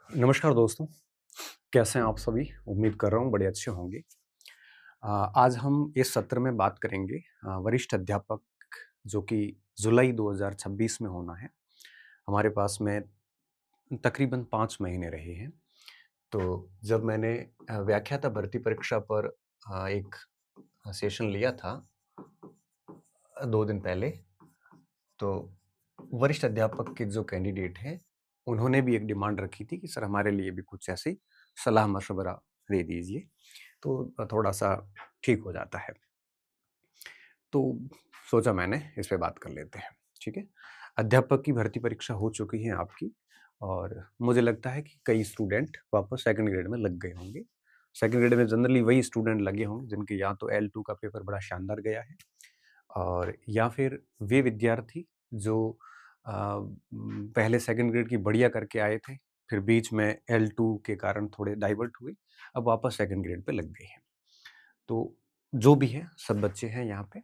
नमस्कार दोस्तों, कैसे हैं आप सभी? उम्मीद कर रहा हूँ बड़े अच्छे होंगे। आज हम इस सत्र में बात करेंगे वरिष्ठ अध्यापक जो कि जुलाई 2026 में होना है। हमारे पास में तकरीबन 5 महीने रहे हैं। तो जब मैंने व्याख्याता भर्ती परीक्षा पर एक सेशन लिया था 2 दिन पहले, तो वरिष्ठ अध्यापक के जो कैंडिडेट हैं, उन्होंने भी एक डिमांड रखी थी कि सर हमारे लिए भी कुछ ऐसी सलाह-मशवरा दे दीजिए, तो थोड़ा-सा ठीक हो जाता है। तो सोचा मैंने इस पे बात कर लेते हैं, ठीक है? अध्यापक की भर्ती परीक्षा हो चुकी है आपकी और मुझे लगता है कि कई स्टूडेंट वापस सेकंड ग्रेड में लग गए होंगे। सेकंड ग्रेड में जनरली वही स्टूडेंट लगे होंगे जिनके या तो L2 का पेपर बड़ा शानदार गया है और या फिर वे विद्यार्थी जो पहले सेकंड ग्रेड की बढ़िया करके आए थे, फिर बीच में L2 के कारण थोड़े डाइवर्ट हुए, अब वापस सेकंड ग्रेड पे लग गए हैं। तो जो भी है, सब बच्चे हैं यहाँ पे।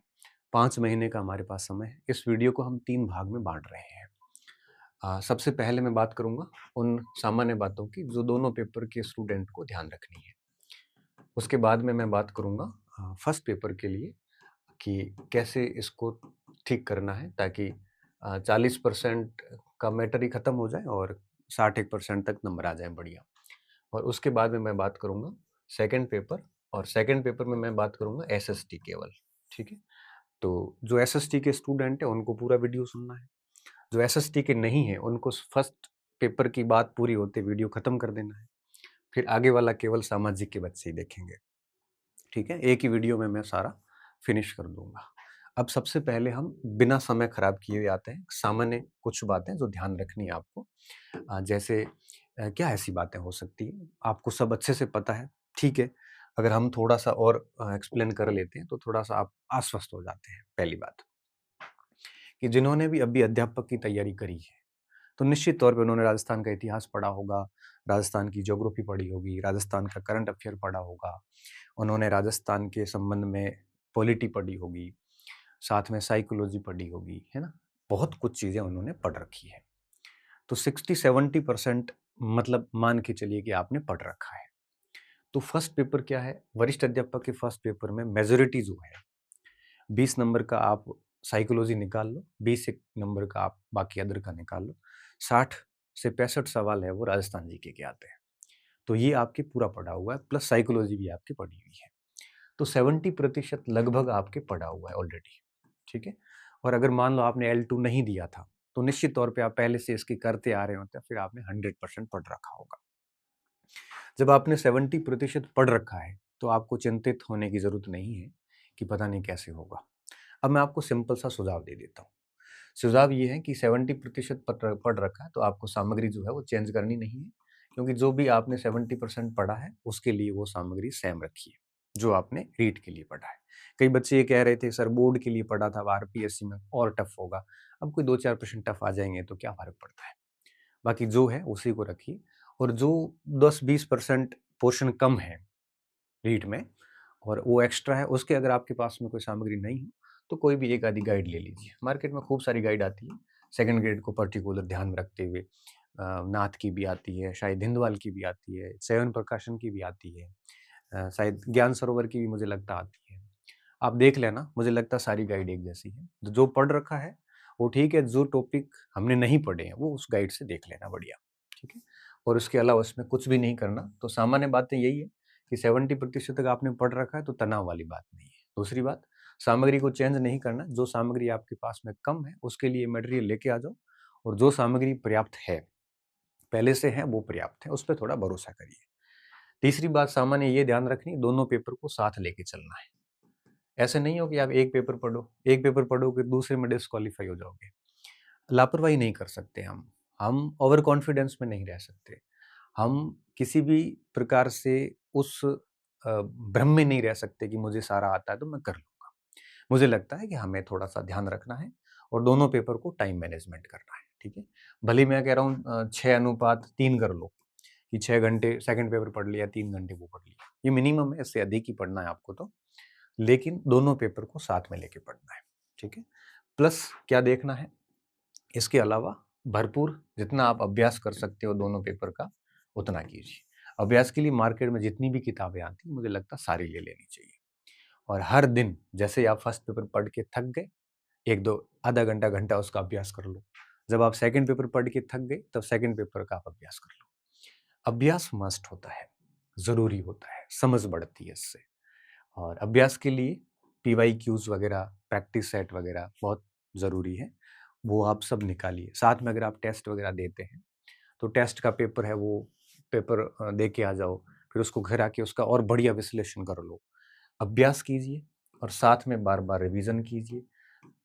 5 महीने का हमारे पास समय है। इस वीडियो को हम 3 भाग में बाँट रहे हैं। सबसे पहले मैं बात करूँगा उन सामान्य बातों की जो दोनों पेपर के स्टूडेंट को ध्यान रखनी है। उसके बाद में मैं बात करूँगा फर्स्ट पेपर के लिए कि कैसे इसको ठीक करना है ताकि 40% का मैटर ही खत्म हो जाए और 60-1% तक नंबर आ जाए बढ़िया। और उसके बाद में मैं बात करूँगा सेकंड पेपर और सेकंड पेपर में मैं बात करूँगा एसएसटी केवल, ठीक है? तो जो एसएसटी के स्टूडेंट हैं उनको पूरा वीडियो सुनना है। जो एसएसटी के नहीं हैं उनको फर्स्ट पेपर की बात पूरी होते वीडियो खत्म कर देना है। फिर आगे वाला केवल सामाजिक के बच्चे ही देखेंगे। ठीक है? एक ही वीडियो में मैं सारा फिनिश कर दूँगा। अब सबसे पहले हम बिना समय खराब किए हुए आते हैं, सामान्य कुछ बातें जो ध्यान रखनी है आपको। जैसे क्या ऐसी बातें हो सकती हैं, आपको सब अच्छे से पता है, ठीक है। अगर हम थोड़ा-सा और एक्सप्लेन कर लेते हैं, तो थोड़ा-सा आप आश्वस्त हो जाते हैं, पहली बात। कि जिन्होंने भी अभी अध्यापक की तैयारी करी है, तो निश्चित तौर पे उन्होंने राजस्थान का इतिहास पढ़ा होगा, राजस्थान की ज्योग्राफी पढ़ी होगी, राजस्थान का करंट अफेयर पढ़ा होगा, उन्होंने राजस्थान के संबंध में पॉलिटी पढ़ी होगी, साथ में साइकोलॉजी पढ़ी होगी, है ना? बहुत कुछ चीज़ें उन्होंने पढ़ रखी है। तो 60-70% मतलब मान के चलिए कि आपने पढ़ रखा है। तो फर्स्ट पेपर क्या है? वरिष्ठ अध्यापक के फर्स्ट पेपर में मेजॉरिटी जो है, 20 नंबर का आप साइकोलॉजी निकाल लो, 20 एक नंबर का आप बाकी अदर का निकाल लो, 60 से 65 सवाल है वो राजस्थान जीके के आते हैं। तो ये आपके पूरा पढ़ा हुआ है, प्लस साइकोलॉजी भी आपकी पढ़ी हुई है। तो 70% लगभग आपके पढ़ा हुआ है ऑलरेडी, ठीक है? और अगर मान लो आपने L2 नहीं दिया था, तो निश्चित तौर पे आप पहले से इसकी करते आ रहे होते हैं, फिर आपने 100% पढ़ रखा होगा। जब आपने 70% पढ़ रखा है, तो आपको चिंतित होने की ज़रूरत नहीं है कि पता नहीं कैसे होगा। अब मैं आपको सिंपल सा सुझाव दे देता हूँ। सुझाव ये है कि 70% पढ़ रखा है, तो आपको सामग्री जो है वो चेंज करनी नहीं है, क्योंकि जो भी आपने 70% पढ़ा है, उसके लिए वो सामग्री सेम रखिए, जो आपने रीट के लिए पढ़ा है। कई बच्चे ये कह रहे थे, सर बोर्ड के लिए पढ़ा था, अब आरपीएससी में और टफ होगा। अब कोई 2-4 प्रश्न टफ आ जाएँगे, तो क्या फ़र्क पड़ता है? बाकी जो है, उसी को रखिए और जो 10-20% पोर्शन कम है रीट में और वो एक्स्ट्रा है, उसके अगर आपके पास में कोई सामग्री नहीं है, तो कोई भी एक आधी गाइड ले लीजिए। मार्केट में खूब सारी गाइड आती है, सेकंड ग्रेड को पर्टिकुलर ध्यान में रखते हुए। नाथ की भी आती है, शायद हिंदवाल की भी आती है, च्यवन प्रकाशन की भी आती है, शायद ज्ञान सरोवर की भी मुझे लगता आती है। आप देख लेना, मुझे लगता है सारी गाइड एक जैसी है। तो जो पढ़ रखा है, वो ठीक है, जो टॉपिक हमने नहीं पढ़े हैं, वो उस गाइड से देख लेना बढ़िया, ठीक है? और उसके अलावा उसमें कुछ भी नहीं करना। तो सामान्य बातें यही है कि 70% तक आपने पढ़ रखा है, तो तनाव वाली बात नहीं है। दूसरी बात, सामग्री को चेंज नहीं करना, जो सामग्री आपके पास में कम है, उसके लिए मटेरियल लेके आ जाओ और जो सामग्री पर्याप्त है, पहले से है, वो पर्याप्त है, उस पे थोड़ा भरोसा करिए। तीसरी बात सामान्य ये ध्यान रखनी, दोनों पेपर को साथ लेके चलना है। ऐसे नहीं हो कि आप एक पेपर पढ़ो, एक पेपर पढ़ोगे, दूसरे में डिस्क्वालीफाई हो जाओगे। लापरवाही नहीं कर सकते हम ओवर कॉन्फिडेंस में नहीं रह सकते। हम किसी भी प्रकार से उस भ्रम में नहीं रह सकते कि मुझे सारा आता है तो मैं कर लूँगा। मुझे लगता है कि हमें थोड़ा-सा ध्यान रखना है और दोनों पेपर को टाइम मैनेजमेंट करना है, ठीक है? भले ही मैं कह रहा हूँ 6:3 कर लो, कि 6 घंटे सेकंड पेपर पढ़ लिया, 3 घंटे वो पढ़ लिया। ये मिनिमम है, इससे अधिक ही पढ़ना है आपको तो। लेकिन दोनों पेपर को साथ में लेके पढ़ना है, ठीक है? प्लस क्या देखना है, इसके अलावा भरपूर जितना आप अभ्यास कर सकते हो दोनों पेपर का, उतना कीजिए। अभ्यास के लिए मार्केट में जितनी भी किताबें आती हैं, मुझे लगता है सारी ले लेनी चाहिए। और हर दिन जैसे ही आप फर्स्ट पेपर पढ़ के थक गए, 1-2 आधा घंटा, घंटा उसका अभ्यास कर लो। जब आप सेकंड पेपर पढ़ के थक गए, तब सेकंड पेपर का आप अभ्यास कर लो। अभ्यास मस्ट होता है, ज़रूरी होता है, समझ बढ़ती है इससे। और अभ्यास के लिए पीवाईक्यूज़ वगैरह, प्रैक्टिस सेट वगैरह बहुत ज़रूरी है, वो आप सब निकालिए। साथ में अगर आप टेस्ट वगैरह देते हैं, तो टेस्ट का पेपर है वो पेपर दे के आ जाओ, फिर उसको घर आके उसका और बढ़िया विश्लेषण कर लो। अभ्यास कीजिए और साथ में बार-बार रिवीजन कीजिए।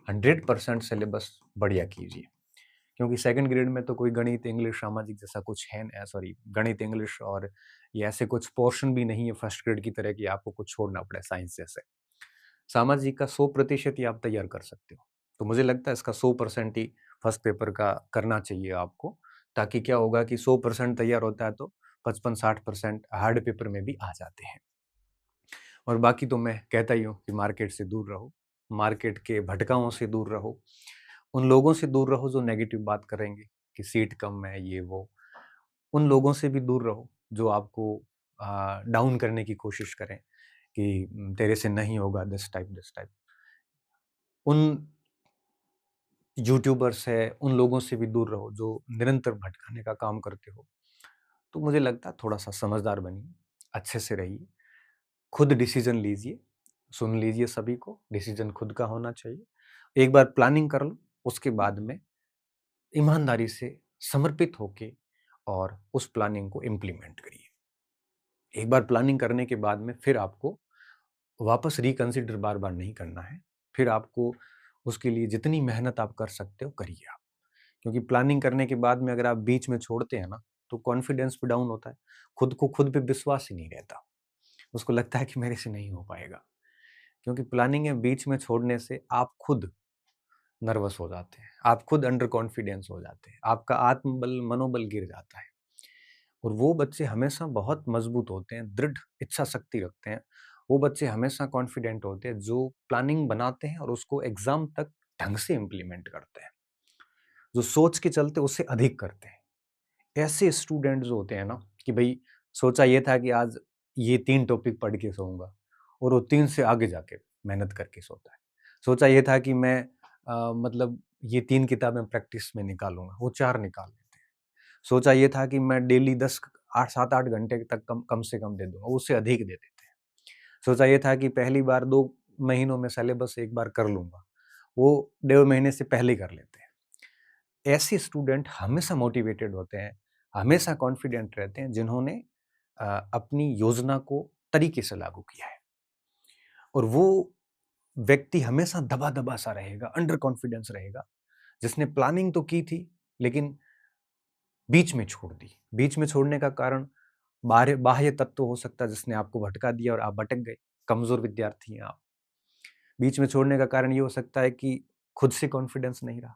100% सिलेबस बढ़िया कीजिए, क्योंकि सेकंड ग्रेड में तो कोई गणित, इंग्लिश, सामाजिक जैसा कुछ है सॉरी गणित, इंग्लिश और ये ऐसे कुछ पोर्शन भी नहीं है फर्स्ट ग्रेड की तरह कि आपको कुछ छोड़ना पड़े साइंस जैसे। सामाजिक का 100% ही आप तैयार कर सकते हो। तो मुझे लगता है इसका 100% ही फर्स्ट पेपर का करना चाहिए आपको, ताकि क्या होगा कि 100% तैयार होता है तो 55-60% हार्ड पेपर में भी आ जाते हैं। और बाकी तो मैं कहता ही हूँ कि मार्केट से दूर रहो, मार्केट के भटकाओं से दूर रहो, उन लोगों से दूर रहो जो नेगेटिव बात करेंगे कि सीट कम है, ये वो। उन लोगों से भी दूर रहो जो आपको डाउन करने की कोशिश करें कि तेरे से नहीं होगा, दिस टाइप। उन यूट्यूबर्स है, उन लोगों से भी दूर रहो जो निरंतर भटकाने का काम करते हो। तो मुझे लगता है थोड़ा-सा समझदार बनिए, अच्छे से रहिए, खुद डिसीज़न लीजिए, सुन लीजिए सभी को, डिसीज़न खुद का होना चाहिए। एक बार प्लानिंग कर लो, उसके बाद में ईमानदारी से समर्पित होके और उस प्लानिंग को इम्प्लीमेंट करिए। एक बार प्लानिंग करने के बाद में फिर आपको वापस रिकंसिडर बार-बार नहीं करना है। फिर आपको उसके लिए जितनी मेहनत आप कर सकते हो, करिए आप। क्योंकि प्लानिंग करने के बाद में अगर आप बीच में छोड़ते हैं ना, तो कॉन्फिडेंस भी डाउन होता है। खुद को खुद पे विश्वास ही नहीं रहता। उसको लगता है कि मेरे से नहीं हो पाएगा। क्योंकि प्लानिंग में बीच में छोड़ने से आप खुद नर्वस हो जाते हैं। आप खुद अंडर कॉन्फिडेंस हो जाते हैं। आपका आत्मबल, मनोबल गिर जाता है। और वो बच्चे हमेशा बहुत मजबूत होते हैं, दृढ़ इच्छा शक्ति रखते हैं। वो बच्चे हमेशा कॉन्फिडेंट होते हैं जो प्लानिंग बनाते हैं और उसको एग्ज़ाम तक ढंग से इम्प्लीमेंट करते हैं। जो सोच के चलते उससे अधिक करते हैं। ऐसे स्टूडेंट जो होते हैं ना कि भई सोचा ये था कि आज ये 3 टॉपिक पढ़ के सोऊँगा और वो 3 से आगे जाके मेहनत करके सोता है। सोचा ये था कि मैं मतलब ये 3 किताबें प्रैक्टिस में निकालूँगा, वो 4 निकाल लेते हैं। सोचा ये था कि मैं डेली 10 8 7-8 घंटे तक कम कम से कम दे दूँगा, उससे अधिक दे देते हैं। सोचा ये था कि पहली बार 2 महीनों में सिलेबस एक बार कर लूँगा, वो डेढ़ महीने से पहले ही कर लेते हैं। ऐसे स्टूडेंट हमेशा मोटिवेटेड होते हैं, हमेशा कॉन्फिडेंट रहते हैं जिन्होंने अपनी योजना को तरीके से लागू किया है। और वो व्यक्ति हमेशा दबा-दबा सा रहेगा, अंडर कॉन्फिडेंस रहेगा, जिसने प्लानिंग तो की थी, लेकिन बीच में छोड़ दी। बीच में छोड़ने का कारण बाहर बाह्य तत्व हो सकता है जिसने आपको भटका दिया और आप भटक गए, कमज़ोर विद्यार्थी हैं आप। बीच में छोड़ने का कारण ये हो सकता है कि खुद से कॉन्फिडेंस नहीं रहा।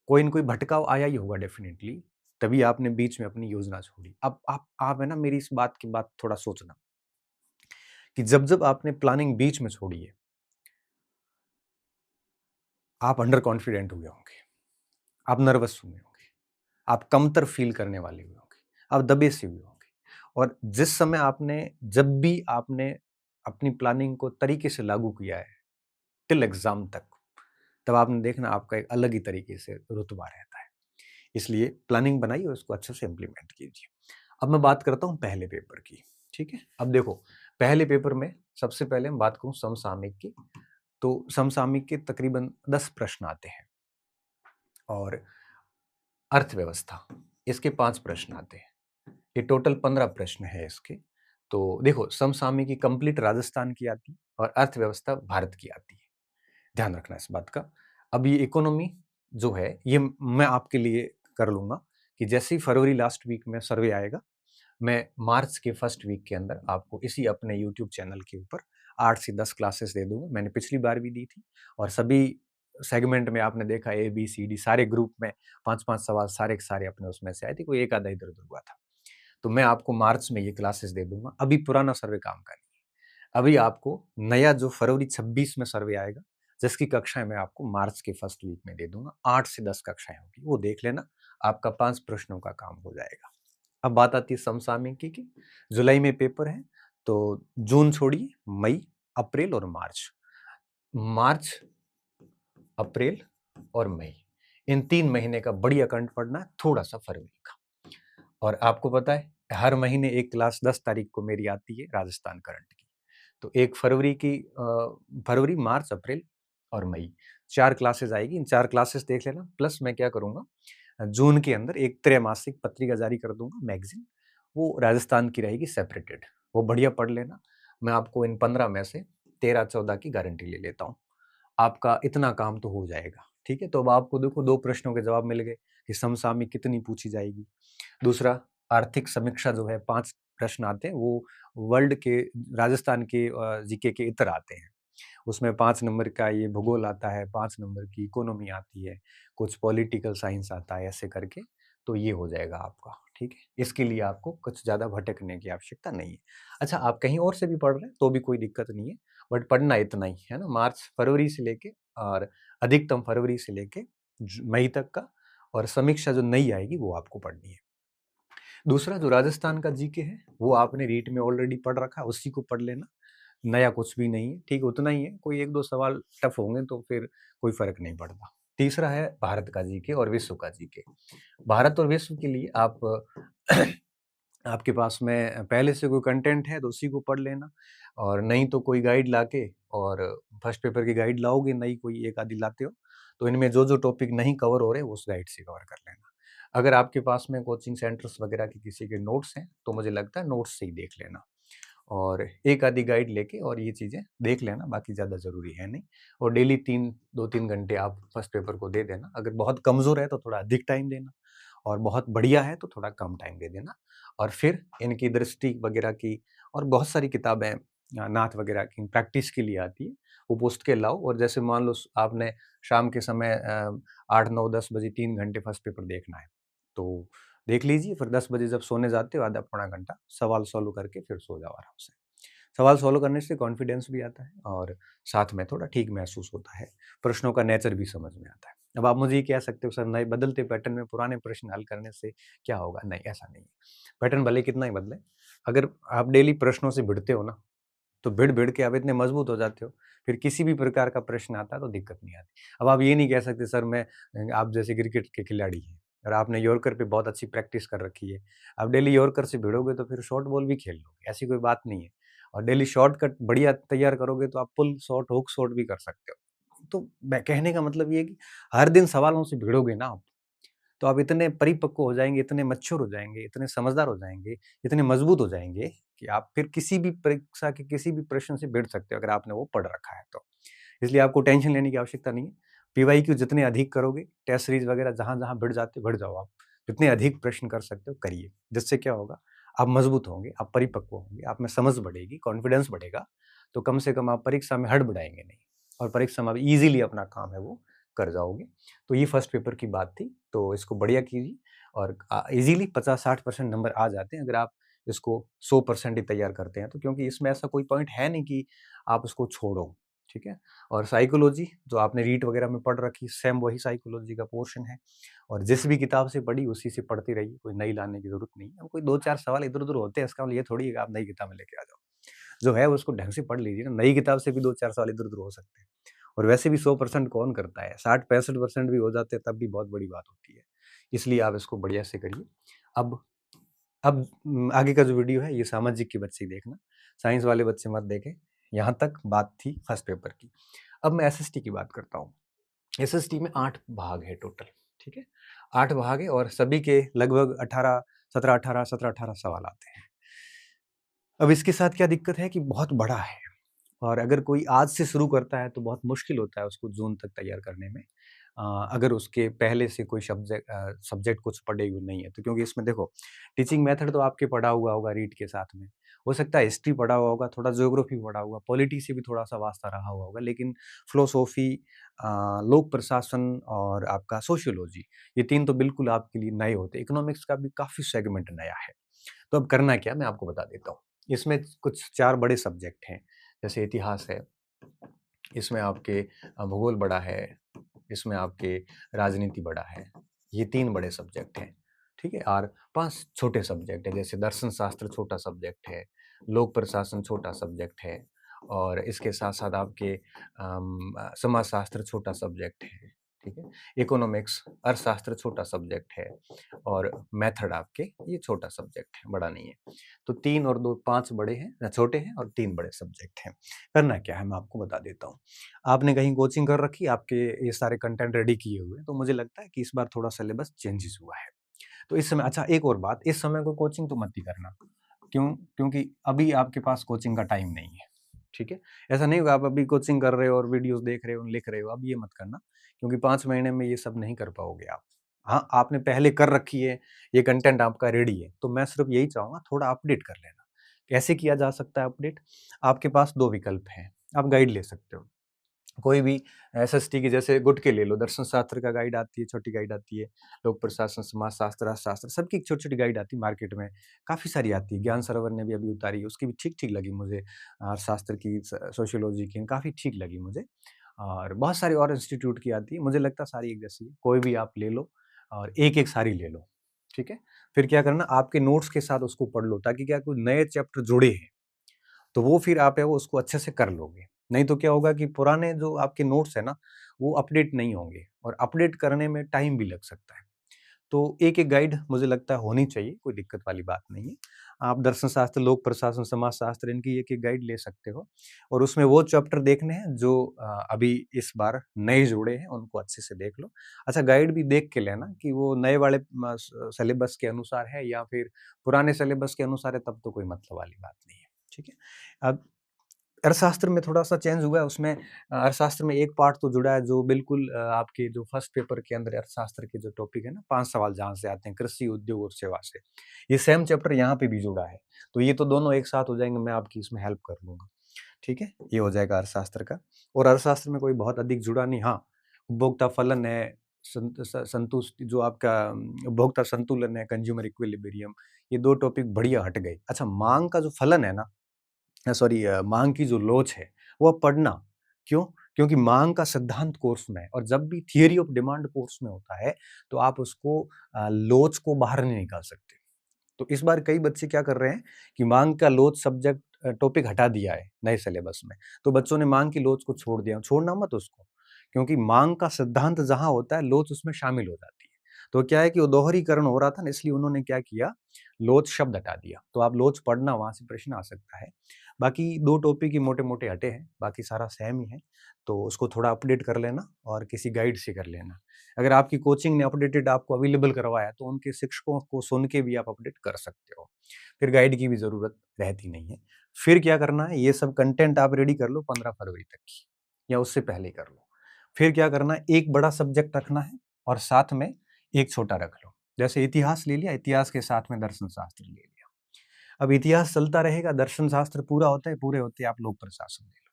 कोई न कोई भटकाव आया ही होगा डेफ़िनेटली, तभी आपने बीच में अपनी योजना छोड़ी। अब आप है ना मेरी इस बात की बात थोड़ा सोचना, कि जब-जब आपने प्लानिंग बीच में छोड़ी है, आप अंडर कॉन्फिडेंट हुए होंगे, आप नर्वस हुए होंगे, आप कमतर फ़ील करने वाले हुए होंगे, आप दबे से हुए होंगे। और जिस समय जब भी आपने अपनी प्लानिंग को तरीके से लागू किया है, टिल एग्ज़ाम तक, तब आपने देखना आपका एक अलग ही तरीके से रुतबा रहता है। इसलिए प्लानिंग बनाइए और उसको अच्छे से इम्प्लीमेंट कीजिए। अब मैं बात करता हूँ पहले पेपर की, ठीक है? अब देखो, पहले पेपर में सबसे पहले मैं बात करूँ समसामयिक की, तो समसामयिक के तकरीबन 10 प्रश्न आते हैं और अर्थव्यवस्था, इसके 5 प्रश्न आते हैं। ये टोटल 15 प्रश्न है इसके। तो देखो, समसामयिकी कंप्लीट राजस्थान की आती है और अर्थव्यवस्था भारत की आती है। ध्यान रखना इस बात का। अब ये इकोनॉमी जो है, ये मैं आपके लिए कर लूँगा कि जैसे ही फरवरी लास्ट वीक में सर्वे आएगा, मैं मार्च के फर्स्ट वीक के अंदर आपको इसी अपने यूट्यूब चैनल के ऊपर 8 से 10 क्लासेस दे दूँगा। मैंने पिछली बार भी दी थी और सभी सेगमेंट में आपने देखा ए, बी, सी, डी सारे ग्रुप में 5-5 सवाल सारे के सारे अपने उसमें से आए थे, कोई एक आधा इधर-उधर हुआ था। तो मैं आपको मार्च में ये क्लासेस दे दूँगा। अभी पुराना सर्वे काम का नहीं है। अभी आपको नया जो फरवरी 26 में सर्वे आएगा, जिसकी कक्षाएँ मैं आपको मार्च के फर्स्ट वीक में दे दूँगा। 8 से 10 कक्षाएँ होगी, वो देख लेना, आपका 5 प्रश्नों का काम हो जाएगा। अब बात आती है समसामयिकी की। जुलाई में पेपर है, तो जून छोड़िए, मई, अप्रैल और मार्च। मार्च, अप्रैल और मई, इन 3 महीने का बढ़िया कंठ पढ़ना है, थोड़ा-सा फरवरी का। और आपको पता है, हर महीने एक क्लास 10 तारीख को मेरी आती है राजस्थान करंट की। तो एक फरवरी की फरवरी, मार्च, अप्रैल और मई 4 क्लासेस आएगी। इन 4 क्लासेस देख लेना। प्लस मैं क्या करूँगा, जून के अंदर एक त्रैमासिक पत्रिका जारी कर दूँगा, मैगज़ीन। वो राजस्थान की रहेगी सेपरेटेड। वो बढ़िया पढ़ लेना। मैं आपको इन 15 में से 13-14 की गारंटी ले लेता हूँ। आपका इतना काम तो हो जाएगा, ठीक है? तो अब आपको देखो 2 प्रश्नों के जवाब मिल गए कि समसामयिक कितनी पूछी जाएगी। दूसरा, आर्थिक समीक्षा जो है 5 प्रश्न आते हैं, वो वर्ल्ड के, राजस्थान के जीके के इतर आते हैं। उसमें 5 नंबर का ये भूगोल आता है, 5 नंबर की इकोनॉमी आती है, कुछ पॉलिटिकल साइंस आता है, ऐसे करके। तो ये हो जाएगा आपका, ठीक है? इसके लिए आपको कुछ ज़्यादा भटकने की आवश्यकता नहीं है। अच्छा, आप कहीं और से भी पढ़ रहे हैं तो भी कोई दिक्कत नहीं है, बट पढ़ना इतना ही है ना, मार्च, फरवरी से लेके और अधिकतम फरवरी से लेके मई तक का, और समीक्षा जो नई आएगी वो आपको पढ़नी है। दूसरा, जो राजस्थान का जीके है वो आपने रीट में ऑलरेडी पढ़ रखा है, उसी को पढ़ लेना। नया कुछ भी नहीं है, ठीक उतना ही है। कोई 1-2 सवाल टफ होंगे तो फिर कोई फ़र्क नहीं पड़ता। तीसरा है भारत का जीके और विश्व का जीके। भारत और विश्व के लिए आप आपके पास में पहले से कोई कंटेंट है तो उसी को पढ़ लेना, और नहीं तो कोई गाइड लाके, और फर्स्ट पेपर की गाइड लाओगे, नई कोई एक आधी लाते हो, तो इनमें जो-जो टॉपिक नहीं कवर हो रहे वो उस गाइड से कवर कर लेना। अगर आपके पास में कोचिंग सेंटर्स वगैरह के किसी के नोट्स हैं, तो मुझे लगता है नोट्स से ही देख लेना, और एक आधी गाइड लेके और ये चीज़ें देख लेना, बाकी ज़्यादा ज़रूरी है नहीं। और डेली 2-3 घंटे आप फर्स्ट पेपर को दे देना। अगर बहुत कमज़ोर है तो थोड़ा अधिक टाइम देना, और बहुत बढ़िया है तो थोड़ा कम टाइम दे देना। और फिर इनकी दृष्टि वगैरह की और बहुत सारी किताबें नाथ वगैरह की प्रैक्टिस के लिए आती है, वो पुस्तकें के लाओ। और जैसे मान लो आपने शाम के समय 8, 9, 10 बजे 3 घंटे फर्स्ट पेपर देखना है, तो देख लीजिए। फिर 10 बजे जब सोने जाते हो, आधा पौना घंटा सवाल सॉल्व करके फिर सो जाओ आराम से। सवाल सॉल्व करने से कॉन्फिडेंस भी आता है, और साथ में थोड़ा ठीक महसूस होता है। प्रश्नों का नेचर भी समझ में आता है। अब आप मुझे ये कह सकते हो, सर नए बदलते पैटर्न में पुराने प्रश्न हल करने से क्या होगा? नहीं, ऐसा नहीं है। पैटर्न भले कितना ही बदले, अगर आप डेली प्रश्नों से भिड़ते हो ना, तो भिड़-भिड़ के आप इतने मजबूत हो जाते हो, फिर किसी भी प्रकार का प्रश्न आता है तो दिक्कत नहीं आती। अब आप ये नहीं कह सकते, सर मैं आप जैसे क्रिकेट के खिलाड़ी हैं और आपने यॉर्कर पे बहुत अच्छी प्रैक्टिस कर रखी है। आप डेली यॉर्कर से भिड़ोगे तो फिर शॉर्ट बॉल भी खेल लोगे, ऐसी कोई बात नहीं है। और डेली शॉर्टकट बढ़िया तैयार करोगे तो आप पुल शॉट, हुक शॉट भी कर सकते हो। तो मैं कहने का मतलब ये है कि हर दिन सवालों से भिड़ोगे ना आप, तो आप इतने परिपक्व हो जाएँगे, इतने मैच्योर हो जाएँगे, इतने समझदार हो जाएँगे, इतने मजबूत हो जाएँगे कि आप फिर किसी भी परीक्षा के किसी भी प्रश्न से भिड़ सकते हो, अगर आपने वो पढ़ रखा है तो। इसलिए आपको टेंशन लेने की आवश्यकता नहीं है। पीवाईक्यू जितने अधिक करोगे, टेस्ट सीरीज़ वगैरह जहाँ-जहाँ भिड़ जाते हो, भिड़ जाओ आप। जितने अधिक प्रश्न कर सकते हो, करिए। जिससे क्या होगा, आप मजबूत होंगे, आप परिपक्व होंगे, आप में समझ बढ़ेगी, कॉन्फिडेंस बढ़ेगा, तो कम से कम आप परीक्षा में हड़बड़ाएँगे नहीं, और परीक्षा में आप ईज़िली अपना काम है वो कर जाओगे। तो ये फर्स्ट पेपर की बात थी, तो इसको बढ़िया कीजिए, और ईज़िली 50-60% नंबर आ जाते हैं अगर आप इसको 100% ही तैयार करते हैं तो, क्योंकि इसमें ऐसा कोई पॉइंट है नहीं कि आप उसको छोड़ो, ठीक है? और साइकोलॉजी जो आपने रीट वगैरह में पढ़ रखी, सेम वही साइकोलॉजी का पोर्शन है, और जिस भी किताब से पढ़ी उसी से पढ़ती रहिए, कोई नई लाने की ज़रूरत नहीं है। अब कोई 2-4 सवाल इधर-उधर होते हैं, इसका मतलब ये थोड़ी है कि आप नई किताबें लेके आ जाओ। जो है उसको ढंग से पढ़ लीजिए ना, नई किताब से भी 2-4 सवाल इधर-उधर हो सकते हैं। और वैसे भी 100% कौन करता है? 60-65% भी हो जाते हैं तब भी बहुत बड़ी बात होती है। इसलिए आप इसको बढ़िया से करिए। अब आगे का जो वीडियो है ये सामाजिक के बच्चे ही देखना, साइंस वाले बच्चे मत देखें। यहाँ तक बात थी फर्स्ट पेपर की। अब मैं एसएसटी की बात करता हूँ। एसएसटी में 8 भाग है टोटल, ठीक है? 8 भाग है और सभी के लगभग 18 17-18 17-18 सवाल आते हैं। अब इसके साथ क्या दिक्कत है कि बहुत बड़ा है, और अगर कोई आज से शुरू करता है तो बहुत मुश्किल होता है उसको जून तक तैयार करने में। अगर उसके पहले से कोई सब्जेक्ट कुछ पढ़े हुए नहीं है तो, क्योंकि इसमें देखो टीचिंग मेथड तो आपके पढ़ा हुआ होगा रीड के साथ में। हो सकता है हिस्ट्री पढ़ा हुआ होगा, थोड़ा ज्योग्राफी पढ़ा होगा, पॉलिटी से भी थोड़ा-सा वास्ता रहा हुआ होगा, लेकिन फिलॉसफी, लोक प्रशासन और आपका सोशियोलॉजी, ये 3 तो बिल्कुल आपके लिए नए होते हैं। इकोनॉमिक्स का भी काफ़ी सेगमेंट नया है। तो अब करना क्या, मैं आपको बता देता हूँ। इसमें कुछ 4 बड़े सब्जेक्ट हैं, जैसे इतिहास है, इसमें आपके भूगोल बड़ा है, इसमें आपके राजनीति बड़ा है। ये 3 बड़े सब्जेक्ट हैं, ठीक है? और 5 छोटे सब्जेक्ट है, जैसे दर्शन शास्त्र छोटा सब्जेक्ट है, लोक प्रशासन छोटा सब्जेक्ट है और इसके साथ-साथ आपके समाजशास्त्र छोटा सब्जेक्ट है, ठीक है? इकोनॉमिक्स, अर्थशास्त्र छोटा सब्जेक्ट है और मेथड आपके ये छोटा सब्जेक्ट है, बड़ा नहीं है। तो 3 और 2 5 बड़े हैं छोटे हैं और 3 बड़े सब्जेक्ट हैं। करना क्या है मैं आपको बता देता हूँ। आपने कहीं कोचिंग कर रखी है, आपके ये सारे कंटेंट रेडी किए हुए हैं, तो मुझे लगता है कि इस बार थोड़ा सिलेबस चेंजेस हुआ है। तो इस समय अच्छा एक और बात, इस समय को कोचिंग तो मत ही करना। क्यों? क्योंकि अभी आपके पास कोचिंग का टाइम नहीं है, ठीक है? ऐसा नहीं होगा आप अभी कोचिंग कर रहे हो और वीडियोज़ देख रहे हो, लिख रहे हो, अब ये मत करना क्योंकि 5 महीने में ये सब नहीं कर पाओगे आप। हाँ, आपने पहले कर रखी है, ये कंटेंट आपका रेडी है, तो मैं सिर्फ़ यही चाहूँगा थोड़ा अपडेट कर लेना। कैसे किया जा सकता है अपडेट? आपके पास 2 विकल्प हैं, आप गाइड ले सकते हो। कोई भी एसएसटी की जैसे गुट के ले लो, दर्शन शास्त्र का गाइड आती है, छोटी गाइड आती है, लोक प्रशासन, समाजशास्त्र, अर्थशास्त्र सबकी छोटी-छोटी गाइड आती है मार्केट में, काफ़ी सारी आती है। ज्ञान सरोवर ने भी अभी उतारी है, उसकी भी ठीक-ठीक लगी मुझे। अर्थशास्त्र की, सोशियोलॉजी की काफ़ी ठीक लगी मुझे और बहुत सारी और इंस्टीट्यूट की आती है, मुझे लगता है सारी एक जैसी है। कोई भी आप ले लो और एक-एक सारी ले लो, ठीक है? फिर क्या करना आपके नोट्स के साथ उसको पढ़ लो ताकि क्या कोई नए चैप्टर जुड़े हैं तो वो फिर आप है वो उसको अच्छे से कर लोगे। नहीं तो क्या होगा कि पुराने जो आपके नोट्स हैं ना, वो अपडेट नहीं होंगे और अपडेट करने में टाइम भी लग सकता है। तो एक-एक गाइड मुझे लगता है होनी चाहिए, कोई दिक्कत वाली बात नहीं है। आप दर्शन शास्त्र, लोक प्रशासन, समाजशास्त्र इनकी एक-एक गाइड ले सकते हो और उसमें वो चैप्टर देखने हैं जो अभी इस बार नए जुड़े हैं, उनको अच्छे से देख लो। अच्छा गाइड भी देख के लेना कि वो नए वाले सिलेबस के अनुसार है या फिर पुराने सिलेबस के अनुसार है, तब तो कोई मतलब वाली बात नहीं है। ठीक है? अब अर्थशास्त्र में थोड़ा-सा चेंज हुआ है उसमें अर्थशास्त्र में एक पार्ट तो जुड़ा है जो बिल्कुल आपके जो फर्स्ट पेपर के अंदर अर्थशास्त्र के जो टॉपिक है ना 5 सवाल जहाँ से आते हैं कृषि, उद्योग और सेवा से। ये सेम चैप्टर यहाँ पे भी जुड़ा है। तो ये तो दोनों एक साथ हो जाएँगे, मैं आपकी इसमें हेल्प कर लूँगा। ठीक है? ये हो जाएगा अर्थशास्त्र का और अर्थशास्त्र में कोई बहुत अधिक जुड़ा नहीं हाँ, उपभोक्ता फलन है, संतुष्टि जो आपका उपभोक्ता संतुलन है, कंज्यूमर इक्विलिब्रियम ये 2 टॉपिक बढ़िया हट गए। अच्छा माँग का जो फलन है ना सॉरी माँग की जो लोच है, वो अब पढ़ना। क्यों? क्योंकि माँग का सिद्धांत कोर्स में है और जब भी थियरी ऑफ डिमांड कोर्स में होता है, तो आप उसको लोच को बाहर नहीं निकाल सकते। तो इस बार कई बच्चे क्या कर रहे हैं कि माँग का लोच सब्जेक्ट टॉपिक हटा दिया है नए सिलेबस में। तो बच्चों ने माँग की लोच को छोड़ दिया, छोड़ना मत उसको, क्योंकि माँग का सिद्धांत जहाँ होता है, लोच उसमें शामिल हो जाती है। तो क्या है कि वो दोहरीकरण हो रहा था ना इसलिए उन्होंने क्या किया, लोच शब्द हटा दिया। तो आप लोच पढ़ना वहाँ से प्रश्न आ सकता है। बाकी 2 टॉपिक ही मोटे-मोटे हटे हैं, बाकी सारा सेम ही है। तो उसको थोड़ा अपडेट कर लेना और किसी गाइड से कर लेना। अगर आपकी कोचिंग ने अपडेटेड आपको अवेलेबल करवाया, तो उनके शिक्षकों को सुन के भी आप अपडेट कर सकते हो। फिर गाइड की भी ज़रूरत रहती नहीं है। फिर क्या करना है, ये सब कंटेंट आप रेडी कर लो 15 फरवरी तक की या उससे पहले ही कर लो। फिर क्या करना है, एक बड़ा सब्जेक्ट रखना है और साथ में एक छोटा रख लो। जैसे इतिहास ले लिया, इतिहास के साथ में दर्शन शास्त्र ले लिया। अब इतिहास चलता रहेगा, दर्शन शास्त्र पूरा होता है, पूरे होते आप लोक प्रशासन ले लो।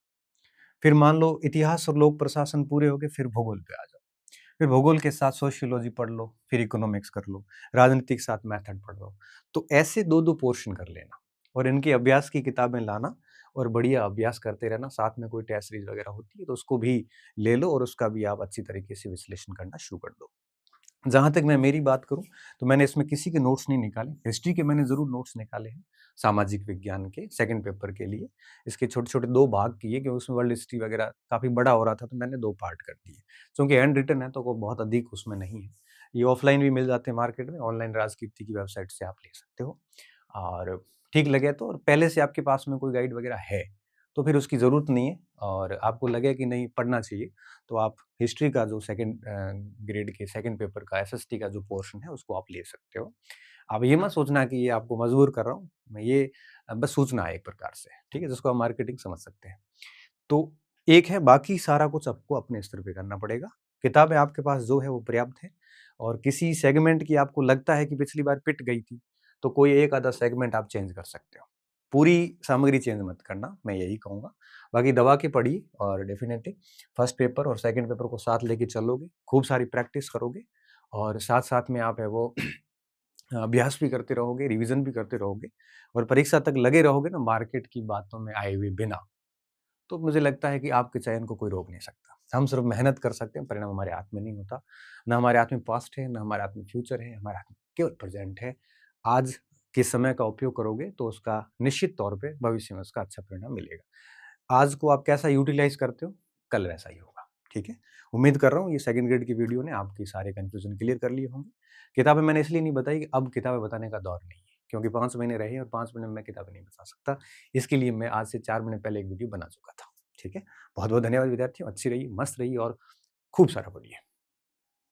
फिर मान लो इतिहास और लोक प्रशासन पूरे हो गए, फिर भूगोल पे आ जाओ। फिर भूगोल के साथ सोशियोलॉजी पढ़ लो, फिर इकोनॉमिक्स कर लो, राजनीति के साथ मैथड पढ़ लो। तो ऐसे 2-2 पोर्शन कर लेना और इनके अभ्यास की किताबें लाना और बढ़िया अभ्यास करते रहना। साथ में कोई टेस्ट सीरीज़ वगैरह होती है तो उसको भी ले लो और उसका भी आप अच्छी तरीके से विश्लेषण करना शुरू कर दो। जहाँ तक मैं मेरी बात करूँ, तो मैंने इसमें किसी के नोट्स नहीं निकाले। हिस्ट्री के मैंने ज़रूर नोट्स निकाले हैं, सामाजिक विज्ञान के सेकंड पेपर के लिए। इसके छोटे-छोटे 2 भाग किए क्योंकि उसमें वर्ल्ड हिस्ट्री वगैरह काफ़ी बड़ा हो रहा था, तो मैंने 2 पार्ट कर दिए। चूँकि हैंड रिटन है, तो वो बहुत अधिक उसमें नहीं है। ये ऑफ़लाइन भी मिल जाते हैं मार्केट में, ऑनलाइन राजकीर्ति की वेबसाइट से आप ले सकते हो। और ठीक लगे तो और पहले से आपके पास में कोई गाइड वगैरह है, तो फिर उसकी ज़रूरत नहीं है और आपको लगे कि नहीं पढ़ना चाहिए, तो आप हिस्ट्री का जो सेकंड ग्रेड के सेकंड पेपर का एसएसटी का जो पोर्शन है उसको आप ले सकते हो। आप ये मत सोचना कि ये आपको मजबूर कर रहा हूँ, मैं ये बस सूचना है एक प्रकार से, ठीक है? जिसको आप मार्केटिंग समझ सकते हैं। तो एक है बाकी सारा कुछ आपको अपने स्तर पे करना पड़ेगा। किताबें आपके पास जो है वो पर्याप्त है और किसी सेगमेंट की आपको लगता है कि पिछली बार पिट गई थी, तो कोई एक आधा सेगमेंट आप चेंज कर सकते हो। पूरी सामग्री चेंज मत करना, मैं यही कहूँगा। बाकी दबा के पढ़िए और डेफ़िनेटली फर्स्ट पेपर और सेकंड पेपर को साथ लेके चलोगे, खूब सारी प्रैक्टिस करोगे और साथ-साथ में आप है वो अभ्यास भी करते रहोगे, रिवीज़न भी करते रहोगे और परीक्षा तक लगे रहोगे ना मार्केट की बातों में आए हुए बिना, तो मुझे लगता है कि आपके चयन को कोई रोक नहीं सकता। हम सिर्फ़ मेहनत कर सकते हैं, परिणाम हमारे हाथ में नहीं होता। ना हमारे हाथ में पास्ट है, ना हमारे हाथ में फ्यूचर है, हमारे हाथ में केवल प्रेज़ेंट है। आज के समय का उपयोग करोगे तो उसका निश्चित तौर पे भविष्य में उसका अच्छा परिणाम मिलेगा। आज को आप कैसा यूटिलाइज़ करते हो, कल वैसा ही होगा, ठीक है? उम्मीद कर रहा हूँ ये सेकंड ग्रेड की वीडियो ने आपकी सारे कन्फ्यूज़न क्लियर कर लिए होंगे। किताबें मैंने इसलिए नहीं बताई कि अब किताबें बताने का दौर नहीं है, क्योंकि 5 महीने रहे हैं और 5 महीने में मैं किताबें नहीं बता सकता। इसके लिए मैं आज से 4 महीने पहले एक वीडियो बना चुका था, ठीक है? बहुत-बहुत धन्यवाद विद्यार्थियों, अच्छी रहिए, मस्त रहिए और खूब सारा पढ़िए।